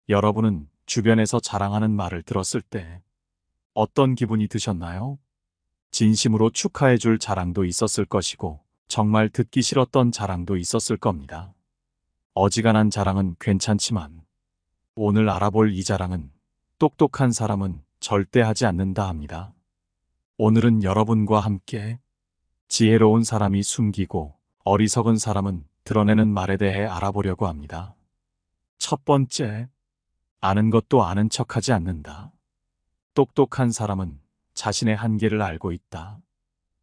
여러분은 주변에서 자랑하는 말을 들었을 때 어떤 기분이 드셨나요? 진심으로 축하해 줄 자랑도 있었을 것이고, 정말 듣기 싫었던 자랑도 있었을 겁니다. 어지간한 자랑은 괜찮지만, 오늘 알아볼 이 자랑은 똑똑한 사람은 절대 하지 않는다 합니다. 오늘은 여러분과 함께 지혜로운 사람이 숨기고 어리석은 사람은 드러내는 말에 대해 알아보려고 합니다. 첫 번째, 아는 것도 아는 척하지 않는다. 똑똑한 사람은 자신의 한계를 알고 있다.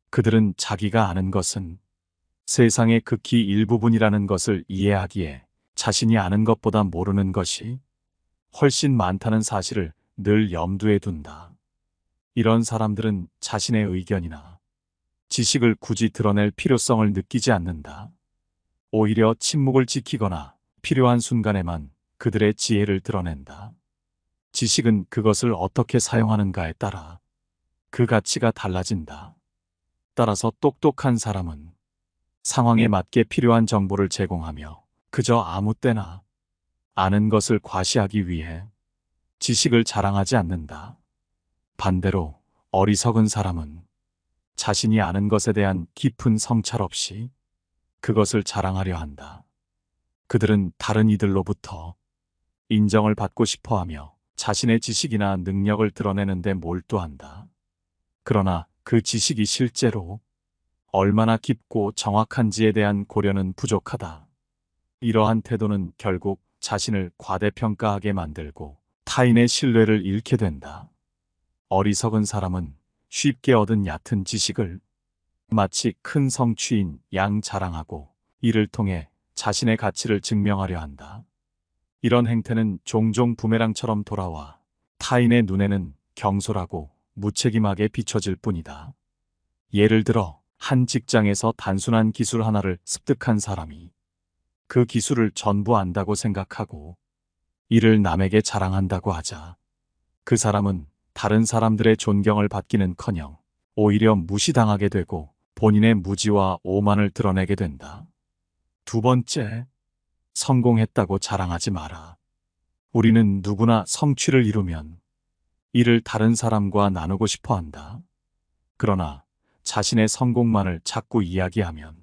그들은 자기가 아는 것은 세상의 극히 일부분이라는 것을 이해하기에 자신이 아는 것보다 모르는 것이 훨씬 많다는 사실을 늘 염두에 둔다. 이런 사람들은 자신의 의견이나 지식을 굳이 드러낼 필요성을 느끼지 않는다. 오히려 침묵을 지키거나 필요한 순간에만 그들의 지혜를 드러낸다. 지식은 그것을 어떻게 사용하는가에 따라 그 가치가 달라진다. 따라서 똑똑한 사람은 상황에 맞게 필요한 정보를 제공하며 그저 아무 때나 아는 것을 과시하기 위해 지식을 자랑하지 않는다. 반대로 어리석은 사람은 자신이 아는 것에 대한 깊은 성찰 없이 그것을 자랑하려 한다. 그들은 다른 이들로부터 인정을 받고 싶어 하며 자신의 지식이나 능력을 드러내는데 몰두한다. 그러나 그 지식이 실제로 얼마나 깊고 정확한지에 대한 고려는 부족하다. 이러한 태도는 결국 자신을 과대평가하게 만들고 타인의 신뢰를 잃게 된다. 어리석은 사람은 쉽게 얻은 얕은 지식을 마치 큰 성취인 양 자랑하고 이를 통해 자신의 가치를 증명하려 한다. 이런 행태는 종종 부메랑처럼 돌아와 타인의 눈에는 경솔하고 무책임하게 비춰질 뿐이다. 예를 들어 한 직장에서 단순한 기술 하나를 습득한 사람이 그 기술을 전부 안다고 생각하고 이를 남에게 자랑한다고 하자 그 사람은 다른 사람들의 존경을 받기는커녕 오히려 무시당하게 되고 본인의 무지와 오만을 드러내게 된다. 두 번째, 성공했다고 자랑하지 마라. 우리는 누구나 성취를 이루면 이를 다른 사람과 나누고 싶어 한다. 그러나 자신의 성공만을 자꾸 이야기하면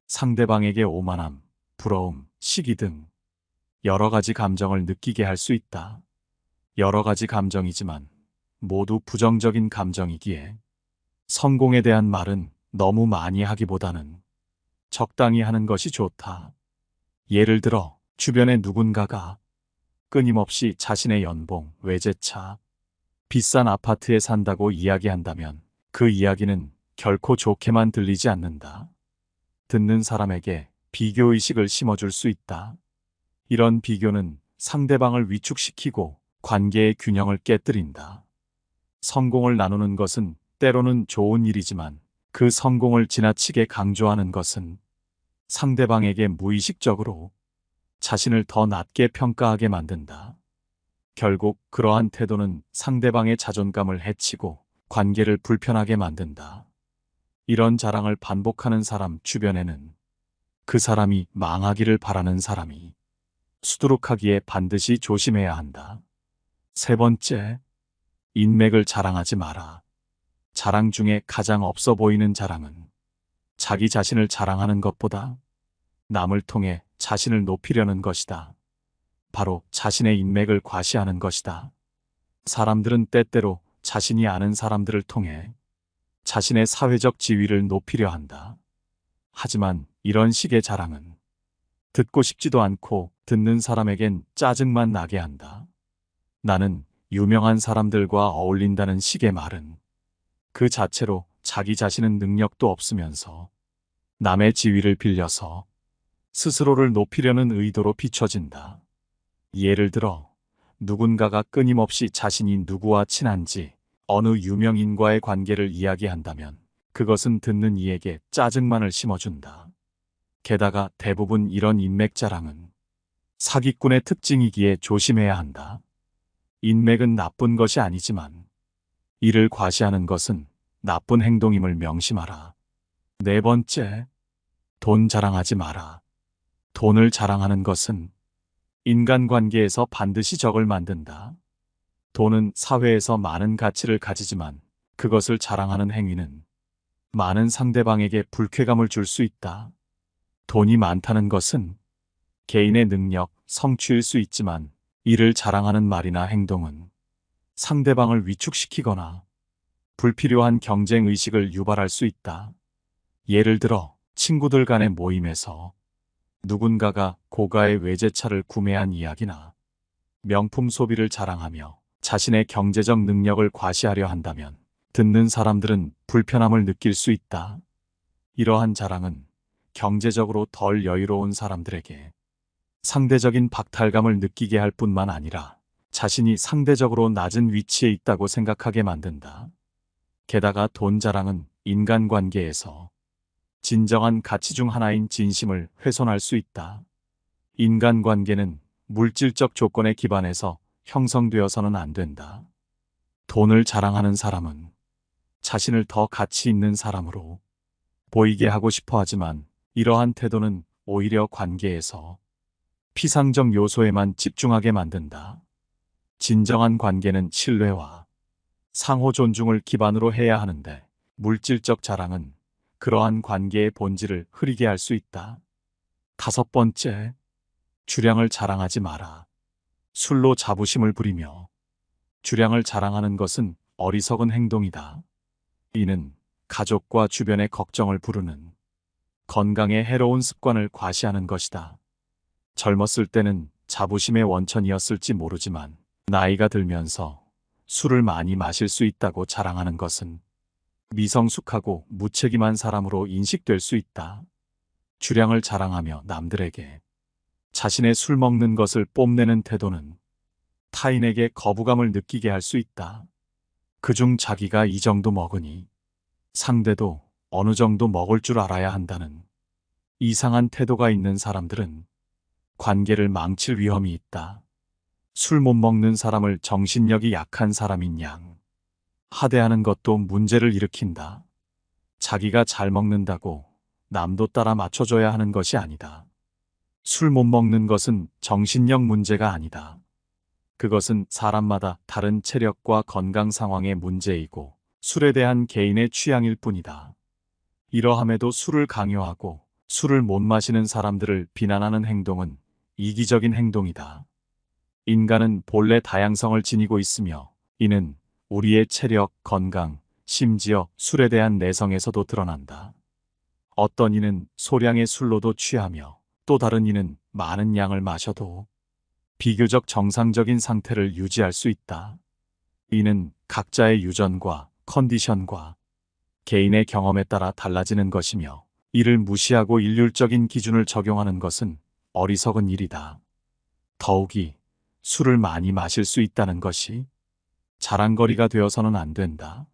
상대방에게 오만함, 부러움, 시기 등 여러 가지 감정을 느끼게 할 수 있다. 여러 가지 감정이지만 모두 부정적인 감정이기에 성공에 대한 말은 너무 많이 하기보다는 적당히 하는 것이 좋다. 예를 들어 주변에 누군가가 끊임없이 자신의 연봉, 외제차, 비싼 아파트에 산다고 이야기한다면 그 이야기는 결코 좋게만 들리지 않는다. 듣는 사람에게 비교의식을 심어줄 수 있다. 이런 비교는 상대방을 위축시키고 관계의 균형을 깨뜨린다. 성공을 나누는 것은 때로는 좋은 일이지만 그 성공을 지나치게 강조하는 것은 상대방에게 무의식적으로 자신을 더 낮게 평가하게 만든다. 결국 그러한 태도는 상대방의 자존감을 해치고 관계를 불편하게 만든다. 이런 자랑을 반복하는 사람 주변에는 그 사람이 망하기를 바라는 사람이 수두룩하기에 반드시 조심해야 한다. 세 번째, 인맥을 자랑하지 마라. 자랑 중에 가장 없어 보이는 자랑은 자기 자신을 자랑하는 것보다 남을 통해 자신을 높이려는 것이다. 바로 자신의 인맥을 과시하는 것이다. 사람들은 때때로 자신이 아는 사람들을 통해 자신의 사회적 지위를 높이려 한다. 하지만 이런 식의 자랑은 듣고 싶지도 않고 듣는 사람에겐 짜증만 나게 한다. 나는 유명한 사람들과 어울린다는 식의 말은 그 자체로 자기 자신은 능력도 없으면서 남의 지위를 빌려서 스스로를 높이려는 의도로 비춰진다. 예를 들어 누군가가 끊임없이 자신이 누구와 친한지 어느 유명인과의 관계를 이야기한다면 그것은 듣는 이에게 짜증만을 심어준다. 게다가 대부분 이런 인맥 자랑은 사기꾼의 특징이기에 조심해야 한다. 인맥은 나쁜 것이 아니지만 이를 과시하는 것은 나쁜 행동임을 명심하라. 네 번째, 돈 자랑하지 마라. 돈을 자랑하는 것은 인간관계에서 반드시 적을 만든다. 돈은 사회에서 많은 가치를 가지지만 그것을 자랑하는 행위는 많은 상대방에게 불쾌감을 줄 수 있다. 돈이 많다는 것은 개인의 능력, 성취일 수 있지만 이를 자랑하는 말이나 행동은 상대방을 위축시키거나 불필요한 경쟁 의식을 유발할 수 있다. 예를 들어 친구들 간의 모임에서 누군가가 고가의 외제차를 구매한 이야기나 명품 소비를 자랑하며 자신의 경제적 능력을 과시하려 한다면 듣는 사람들은 불편함을 느낄 수 있다. 이러한 자랑은 경제적으로 덜 여유로운 사람들에게 상대적인 박탈감을 느끼게 할 뿐만 아니라 자신이 상대적으로 낮은 위치에 있다고 생각하게 만든다. 게다가 돈 자랑은 인간관계에서 진정한 가치 중 하나인 진심을 훼손할 수 있다. 인간관계는 물질적 조건에 기반해서 형성되어서는 안 된다. 돈을 자랑하는 사람은 자신을 더 가치 있는 사람으로 보이게 하고 싶어 하지만 이러한 태도는 오히려 관계에서 피상적 요소에만 집중하게 만든다. 진정한 관계는 신뢰와 상호 존중을 기반으로 해야 하는데 물질적 자랑은 그러한 관계의 본질을 흐리게 할 수 있다. 5번째, 주량을 자랑하지 마라. 술로 자부심을 부리며 주량을 자랑하는 것은 어리석은 행동이다. 이는 가족과 주변의 걱정을 부르는 건강에 해로운 습관을 과시하는 것이다. 젊었을 때는 자부심의 원천이었을지 모르지만 나이가 들면서 술을 많이 마실 수 있다고 자랑하는 것은 미성숙하고 무책임한 사람으로 인식될 수 있다. 주량을 자랑하며 남들에게 자신의 술 먹는 것을 뽐내는 태도는 타인에게 거부감을 느끼게 할 수 있다. 그중 자기가 이 정도 먹으니 상대도 어느 정도 먹을 줄 알아야 한다는 이상한 태도가 있는 사람들은 관계를 망칠 위험이 있다. 술 못 먹는 사람을 정신력이 약한 사람인 양 하대하는 것도 문제를 일으킨다. 자기가 잘 먹는다고 남도 따라 맞춰줘야 하는 것이 아니다. 술 못 먹는 것은 정신력 문제가 아니다. 그것은 사람마다 다른 체력과 건강 상황의 문제이고 술에 대한 개인의 취향일 뿐이다. 이러함에도 술을 강요하고 술을 못 마시는 사람들을 비난하는 행동은 이기적인 행동이다. 인간은 본래 다양성을 지니고 있으며 이는 우리의 체력, 건강, 심지어 술에 대한 내성에서도 드러난다. 어떤 이는 소량의 술로도 취하며 또 다른 이는 많은 양을 마셔도 비교적 정상적인 상태를 유지할 수 있다. 이는 각자의 유전과 컨디션과 개인의 경험에 따라 달라지는 것이며 이를 무시하고 일률적인 기준을 적용하는 것은 어리석은 일이다. 더욱이 술을 많이 마실 수 있다는 것이 자랑거리가 되어서는 안 된다.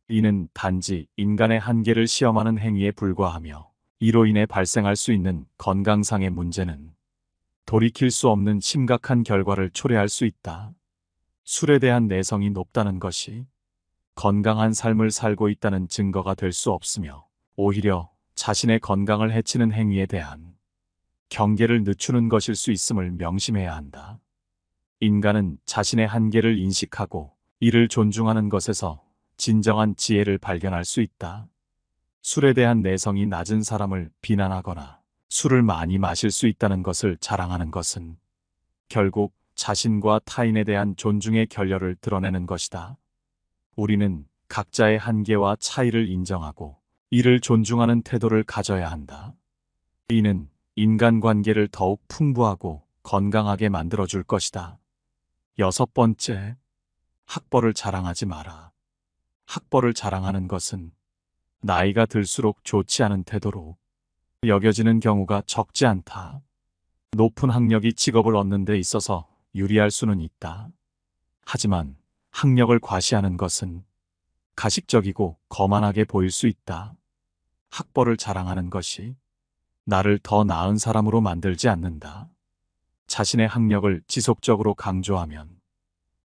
이는 단지 인간의 한계를 시험하는 행위에 불과하며 이로 인해 발생할 수 있는 건강상의 문제는 돌이킬 수 없는 심각한 결과를 초래할 수 있다. 술에 대한 내성이 높다는 것이 건강한 삶을 살고 있다는 증거가 될 수 없으며 오히려 자신의 건강을 해치는 행위에 대한 경계를 늦추는 것일 수 있음을 명심해야 한다. 인간은 자신의 한계를 인식하고 이를 존중하는 것에서 진정한 지혜를 발견할 수 있다. 술에 대한 내성이 낮은 사람을 비난하거나 술을 많이 마실 수 있다는 것을 자랑하는 것은 결국 자신과 타인에 대한 존중의 결여를 드러내는 것이다. 우리는 각자의 한계와 차이를 인정하고 이를 존중하는 태도를 가져야 한다. 이는 인간관계를 더욱 풍부하고 건강하게 만들어줄 것이다. 6번째, 학벌을 자랑하지 마라. 학벌을 자랑하는 것은 나이가 들수록 좋지 않은 태도로 여겨지는 경우가 적지 않다. 높은 학력이 직업을 얻는 데 있어서 유리할 수는 있다. 하지만 학력을 과시하는 것은 가식적이고 거만하게 보일 수 있다. 학벌을 자랑하는 것이 나를 더 나은 사람으로 만들지 않는다. 자신의 학력을 지속적으로 강조하면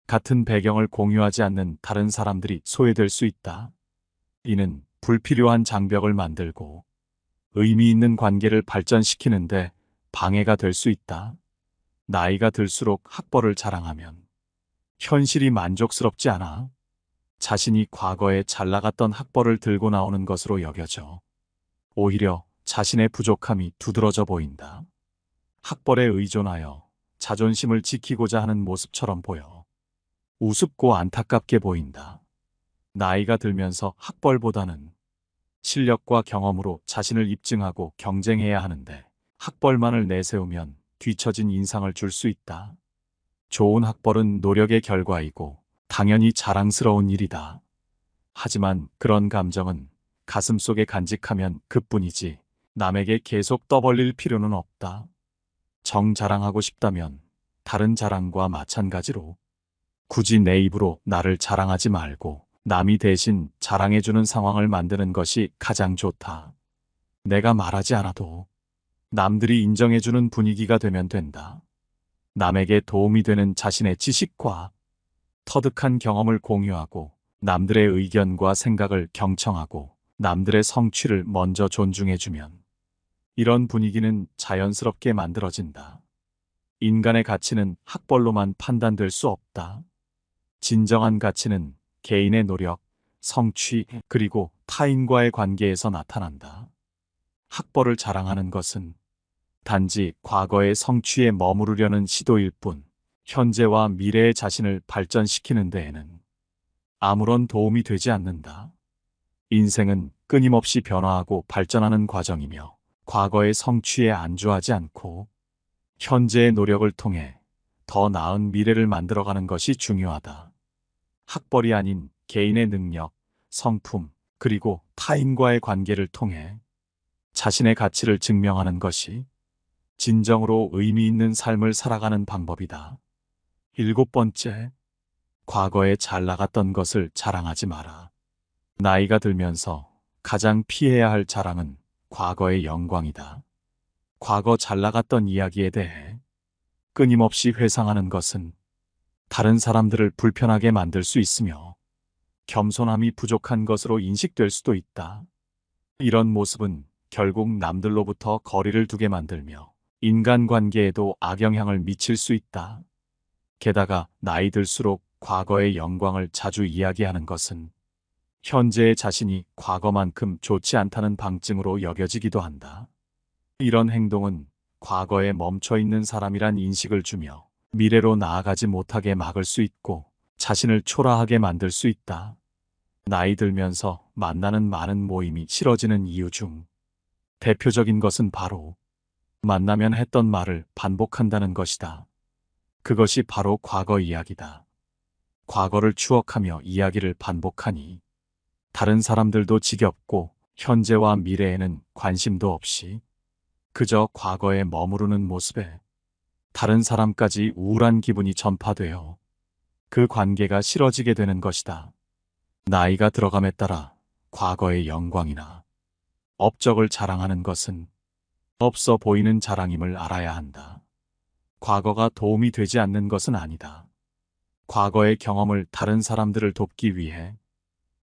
같은 배경을 공유하지 않는 다른 사람들이 소외될 수 있다. 이는 불필요한 장벽을 만들고 의미 있는 관계를 발전시키는데 방해가 될 수 있다. 나이가 들수록 학벌을 자랑하면 현실이 만족스럽지 않아 자신이 과거에 잘 나갔던 학벌을 들고 나오는 것으로 여겨져. 오히려 자신의 부족함이 두드러져 보인다. 학벌에 의존하여 자존심을 지키고자 하는 모습처럼 보여. 우습고 안타깝게 보인다. 나이가 들면서 학벌보다는 실력과 경험으로 자신을 입증하고 경쟁해야 하는데 학벌만을 내세우면 뒤처진 인상을 줄 수 있다. 좋은 학벌은 노력의 결과이고 당연히 자랑스러운 일이다. 하지만 그런 감정은 가슴속에 간직하면 그뿐이지 남에게 계속 떠벌릴 필요는 없다. 정자랑하고 싶다면 다른 자랑과 마찬가지로 굳이 내 입으로 나를 자랑하지 말고 남이 대신 자랑해주는 상황을 만드는 것이 가장 좋다. 내가 말하지 않아도 남들이 인정해주는 분위기가 되면 된다. 남에게 도움이 되는 자신의 지식과 터득한 경험을 공유하고 남들의 의견과 생각을 경청하고 남들의 성취를 먼저 존중해주면 이런 분위기는 자연스럽게 만들어진다. 인간의 가치는 학벌로만 판단될 수 없다. 진정한 가치는 개인의 노력, 성취, 그리고 타인과의 관계에서 나타난다. 학벌을 자랑하는 것은 단지 과거의 성취에 머무르려는 시도일 뿐, 현재와 미래의 자신을 발전시키는 데에는 아무런 도움이 되지 않는다. 인생은 끊임없이 변화하고 발전하는 과정이며, 과거의 성취에 안주하지 않고 현재의 노력을 통해 더 나은 미래를 만들어가는 것이 중요하다. 학벌이 아닌 개인의 능력, 성품, 그리고 타인과의 관계를 통해 자신의 가치를 증명하는 것이 진정으로 의미 있는 삶을 살아가는 방법이다. 7번째, 과거에 잘 나갔던 것을 자랑하지 마라. 나이가 들면서 가장 피해야 할 자랑은 과거의 영광이다. 과거 잘 나갔던 이야기에 대해 끊임없이 회상하는 것은 다른 사람들을 불편하게 만들 수 있으며 겸손함이 부족한 것으로 인식될 수도 있다. 이런 모습은 결국 남들로부터 거리를 두게 만들며 인간관계에도 악영향을 미칠 수 있다. 게다가 나이 들수록 과거의 영광을 자주 이야기하는 것은 현재의 자신이 과거만큼 좋지 않다는 방증으로 여겨지기도 한다. 이런 행동은 과거에 멈춰 있는 사람이란 인식을 주며 미래로 나아가지 못하게 막을 수 있고 자신을 초라하게 만들 수 있다. 나이 들면서 만나는 많은 모임이 싫어지는 이유 중 대표적인 것은 바로 만나면 했던 말을 반복한다는 것이다. 그것이 바로 과거 이야기다. 과거를 추억하며 이야기를 반복하니 다른 사람들도 지겹고 현재와 미래에는 관심도 없이 그저 과거에 머무르는 모습에 다른 사람까지 우울한 기분이 전파되어 그 관계가 싫어지게 되는 것이다. 나이가 들어감에 따라 과거의 영광이나 업적을 자랑하는 것은 없어 보이는 자랑임을 알아야 한다. 과거가 도움이 되지 않는 것은 아니다. 과거의 경험을 다른 사람들을 돕기 위해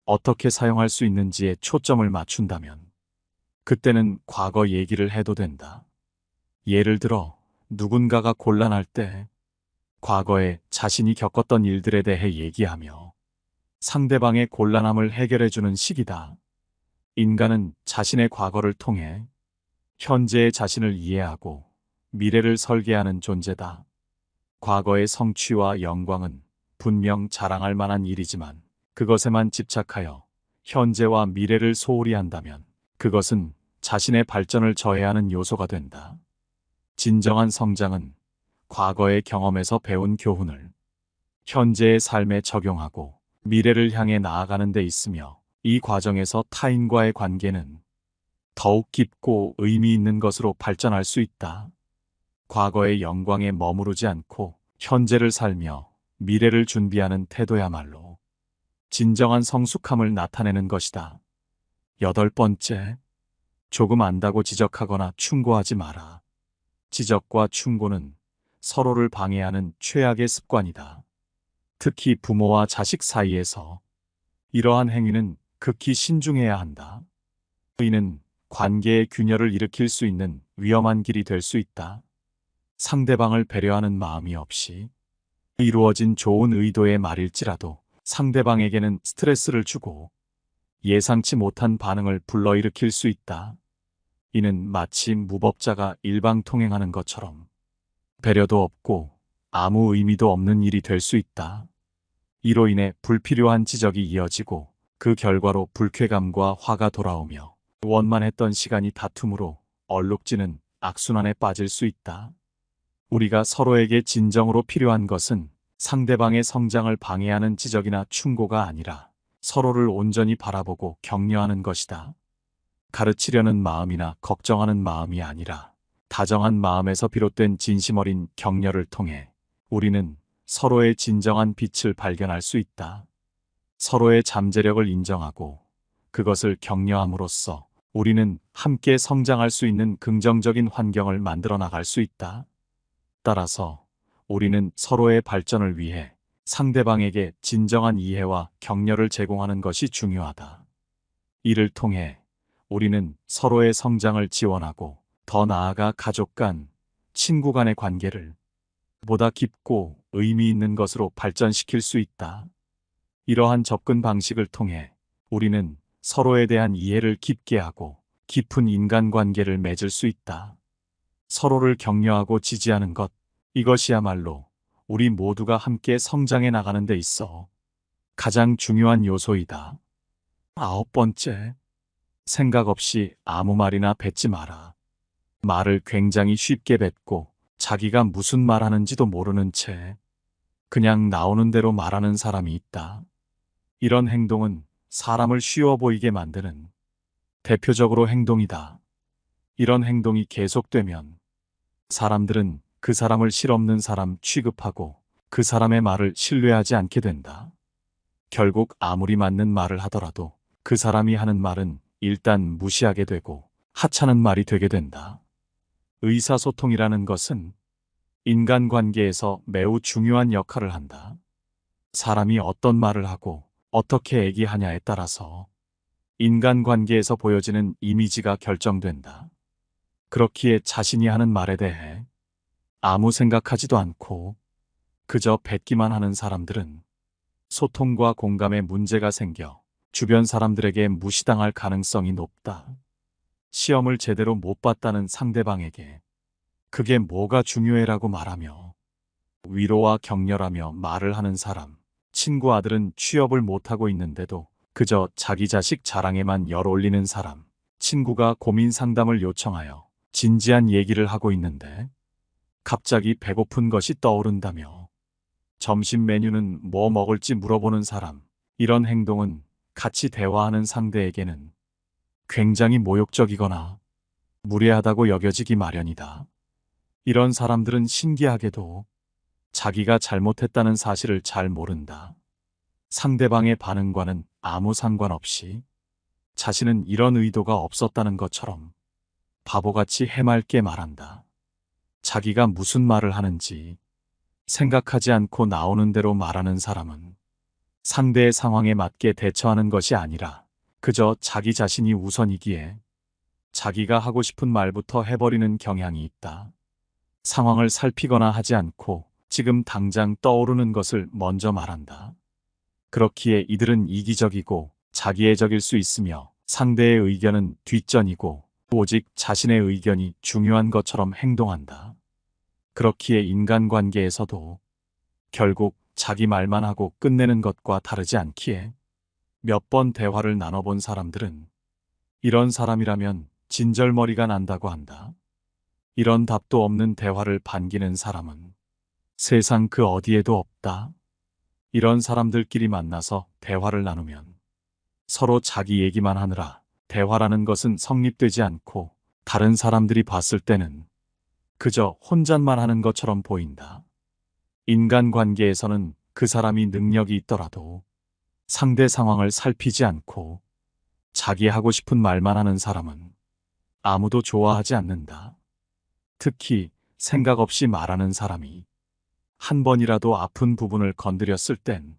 어떻게 사용할 수 있는지에 초점을 맞춘다면 그때는 과거 얘기를 해도 된다. 예를 들어 누군가가 곤란할 때 과거에 자신이 겪었던 일들에 대해 얘기하며 상대방의 곤란함을 해결해주는 시기다. 인간은 자신의 과거를 통해 현재의 자신을 이해하고 미래를 설계하는 존재다. 과거의 성취와 영광은 분명 자랑할 만한 일이지만 그것에만 집착하여 현재와 미래를 소홀히 한다면 그것은 자신의 발전을 저해하는 요소가 된다. 진정한 성장은 과거의 경험에서 배운 교훈을 현재의 삶에 적용하고 미래를 향해 나아가는 데 있으며 이 과정에서 타인과의 관계는 더욱 깊고 의미 있는 것으로 발전할 수 있다. 과거의 영광에 머무르지 않고 현재를 살며 미래를 준비하는 태도야말로 진정한 성숙함을 나타내는 것이다. 8번째, 조금 안다고 지적하거나 충고하지 마라. 지적과 충고는 서로를 방해하는 최악의 습관이다. 특히 부모와 자식 사이에서 이러한 행위는 극히 신중해야 한다. 이는 관계의 균열을 일으킬 수 있는 위험한 길이 될 수 있다. 상대방을 배려하는 마음이 없이 이루어진 좋은 의도의 말일지라도 상대방에게는 스트레스를 주고 예상치 못한 반응을 불러일으킬 수 있다. 이는 마치 무법자가 일방통행하는 것처럼 배려도 없고 아무 의미도 없는 일이 될 수 있다. 이로 인해 불필요한 지적이 이어지고 그 결과로 불쾌감과 화가 돌아오며 원만했던 시간이 다툼으로 얼룩지는 악순환에 빠질 수 있다. 우리가 서로에게 진정으로 필요한 것은 상대방의 성장을 방해하는 지적이나 충고가 아니라 서로를 온전히 바라보고 격려하는 것이다. 가르치려는 마음이나 걱정하는 마음이 아니라 다정한 마음에서 비롯된 진심 어린 격려를 통해 우리는 서로의 진정한 빛을 발견할 수 있다. 서로의 잠재력을 인정하고 그것을 격려함으로써 우리는 함께 성장할 수 있는 긍정적인 환경을 만들어 나갈 수 있다. 따라서 우리는 서로의 발전을 위해 상대방에게 진정한 이해와 격려를 제공하는 것이 중요하다. 이를 통해 우리는 서로의 성장을 지원하고 더 나아가 가족 간, 친구 간의 관계를 보다 깊고 의미 있는 것으로 발전시킬 수 있다. 이러한 접근 방식을 통해 우리는 서로에 대한 이해를 깊게 하고 깊은 인간관계를 맺을 수 있다. 서로를 격려하고 지지하는 것, 이것이야말로 우리 모두가 함께 성장해 나가는 데 있어 가장 중요한 요소이다. 9번째, 생각 없이 아무 말이나 뱉지 마라. 말을 굉장히 쉽게 뱉고 자기가 무슨 말 하는지도 모르는 채 그냥 나오는 대로 말하는 사람이 있다. 이런 행동은 사람을 쉬워 보이게 만드는 대표적으로 행동이다. 이런 행동이 계속되면 사람들은 그 사람을 실없는 사람 취급하고 그 사람의 말을 신뢰하지 않게 된다. 결국 아무리 맞는 말을 하더라도 그 사람이 하는 말은 일단 무시하게 되고 하찮은 말이 되게 된다. 의사소통이라는 것은 인간관계에서 매우 중요한 역할을 한다. 사람이 어떤 말을 하고 어떻게 얘기하냐에 따라서 인간관계에서 보여지는 이미지가 결정된다. 그렇기에 자신이 하는 말에 대해 아무 생각하지도 않고 그저 뱉기만 하는 사람들은 소통과 공감에 문제가 생겨 주변 사람들에게 무시당할 가능성이 높다. 시험을 제대로 못 봤다는 상대방에게 그게 뭐가 중요해라고 말하며 위로와 격려라며 말을 하는 사람, 친구 아들은 취업을 못하고 있는데도 그저 자기 자식 자랑에만 열 올리는 사람, 친구가 고민 상담을 요청하여 진지한 얘기를 하고 있는데 갑자기 배고픈 것이 떠오른다며 점심 메뉴는 뭐 먹을지 물어보는 사람, 이런 행동은 같이 대화하는 상대에게는 굉장히 모욕적이거나 무례하다고 여겨지기 마련이다. 이런 사람들은 신기하게도 자기가 잘못했다는 사실을 잘 모른다. 상대방의 반응과는 아무 상관없이 자신은 이런 의도가 없었다는 것처럼 바보같이 해맑게 말한다. 자기가 무슨 말을 하는지 생각하지 않고 나오는 대로 말하는 사람은 상대의 상황에 맞게 대처하는 것이 아니라 그저 자기 자신이 우선이기에 자기가 하고 싶은 말부터 해버리는 경향이 있다. 상황을 살피거나 하지 않고 지금 당장 떠오르는 것을 먼저 말한다. 그렇기에 이들은 이기적이고 자기애적일 수 있으며 상대의 의견은 뒷전이고 오직 자신의 의견이 중요한 것처럼 행동한다. 그렇기에 인간관계에서도 결국 자기 말만 하고 끝내는 것과 다르지 않기에 몇 번 대화를 나눠본 사람들은 이런 사람이라면 진절머리가 난다고 한다. 이런 답도 없는 대화를 반기는 사람은 세상 그 어디에도 없다. 이런 사람들끼리 만나서 대화를 나누면 서로 자기 얘기만 하느라 대화라는 것은 성립되지 않고 다른 사람들이 봤을 때는 그저 혼잣말 하는 것처럼 보인다. 인간관계에서는 그 사람이 능력이 있더라도 상대 상황을 살피지 않고 자기 하고 싶은 말만 하는 사람은 아무도 좋아하지 않는다. 특히 생각 없이 말하는 사람이 한 번이라도 아픈 부분을 건드렸을 땐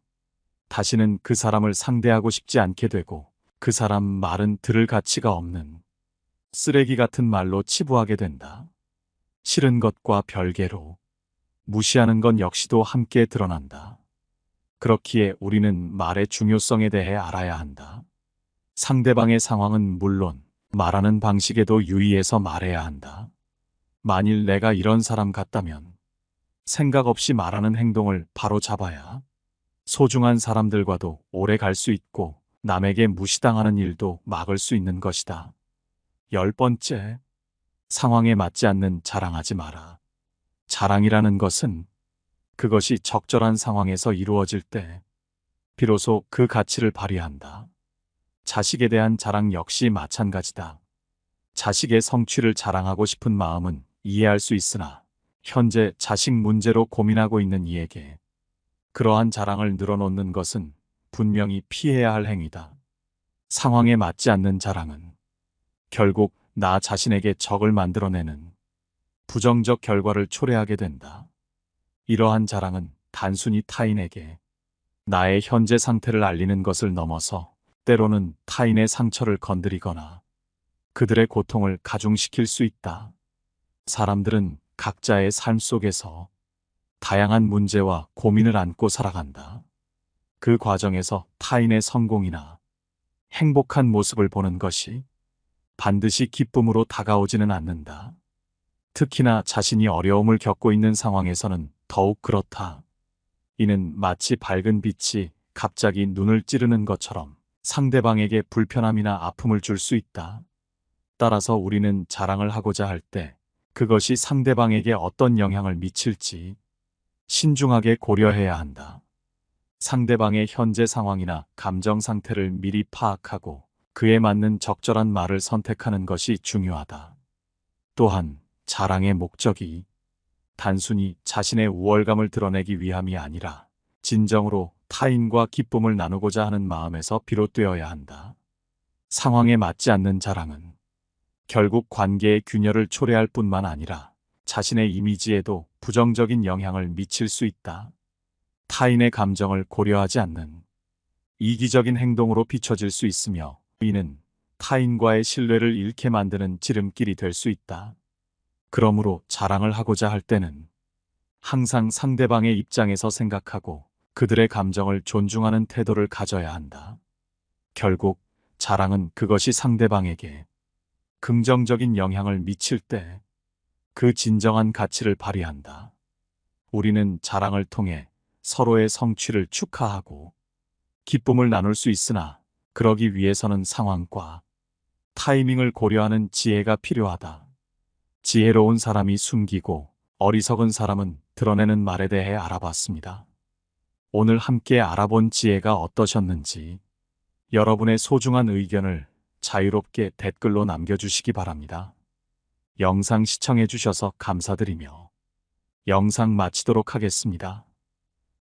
다시는 그 사람을 상대하고 싶지 않게 되고 그 사람 말은 들을 가치가 없는 쓰레기 같은 말로 치부하게 된다. 싫은 것과 별개로 무시하는 건 역시도 함께 드러난다. 그렇기에 우리는 말의 중요성에 대해 알아야 한다. 상대방의 상황은 물론 말하는 방식에도 유의해서 말해야 한다. 만일 내가 이런 사람 같다면 생각 없이 말하는 행동을 바로 잡아야 소중한 사람들과도 오래 갈 수 있고 남에게 무시당하는 일도 막을 수 있는 것이다. 10번째, 상황에 맞지 않는 자랑하지 마라. 자랑이라는 것은 그것이 적절한 상황에서 이루어질 때 비로소 그 가치를 발휘한다. 자식에 대한 자랑 역시 마찬가지다. 자식의 성취를 자랑하고 싶은 마음은 이해할 수 있으나 현재 자식 문제로 고민하고 있는 이에게 그러한 자랑을 늘어놓는 것은 분명히 피해야 할 행위다. 상황에 맞지 않는 자랑은 결국 나 자신에게 적을 만들어내는 부정적 결과를 초래하게 된다. 이러한 자랑은 단순히 타인에게 나의 현재 상태를 알리는 것을 넘어서 때로는 타인의 상처를 건드리거나 그들의 고통을 가중시킬 수 있다. 사람들은 각자의 삶 속에서 다양한 문제와 고민을 안고 살아간다. 그 과정에서 타인의 성공이나 행복한 모습을 보는 것이 반드시 기쁨으로 다가오지는 않는다. 특히나 자신이 어려움을 겪고 있는 상황에서는 더욱 그렇다. 이는 마치 밝은 빛이 갑자기 눈을 찌르는 것처럼 상대방에게 불편함이나 아픔을 줄 수 있다. 따라서 우리는 자랑을 하고자 할 때 그것이 상대방에게 어떤 영향을 미칠지 신중하게 고려해야 한다. 상대방의 현재 상황이나 감정 상태를 미리 파악하고 그에 맞는 적절한 말을 선택하는 것이 중요하다. 또한 자랑의 목적이 단순히 자신의 우월감을 드러내기 위함이 아니라 진정으로 타인과 기쁨을 나누고자 하는 마음에서 비롯되어야 한다. 상황에 맞지 않는 자랑은 결국 관계의 균열을 초래할 뿐만 아니라 자신의 이미지에도 부정적인 영향을 미칠 수 있다. 타인의 감정을 고려하지 않는 이기적인 행동으로 비춰질 수 있으며 이는 타인과의 신뢰를 잃게 만드는 지름길이 될 수 있다. 그러므로 자랑을 하고자 할 때는 항상 상대방의 입장에서 생각하고 그들의 감정을 존중하는 태도를 가져야 한다. 결국 자랑은 그것이 상대방에게 긍정적인 영향을 미칠 때 그 진정한 가치를 발휘한다. 우리는 자랑을 통해 서로의 성취를 축하하고 기쁨을 나눌 수 있으나 그러기 위해서는 상황과 타이밍을 고려하는 지혜가 필요하다. 지혜로운 사람이 숨기고 어리석은 사람은 드러내는 말에 대해 알아봤습니다. 오늘 함께 알아본 지혜가 어떠셨는지 여러분의 소중한 의견을 자유롭게 댓글로 남겨주시기 바랍니다. 영상 시청해 주셔서 감사드리며 영상 마치도록 하겠습니다.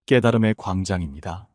깨달음의 광장입니다.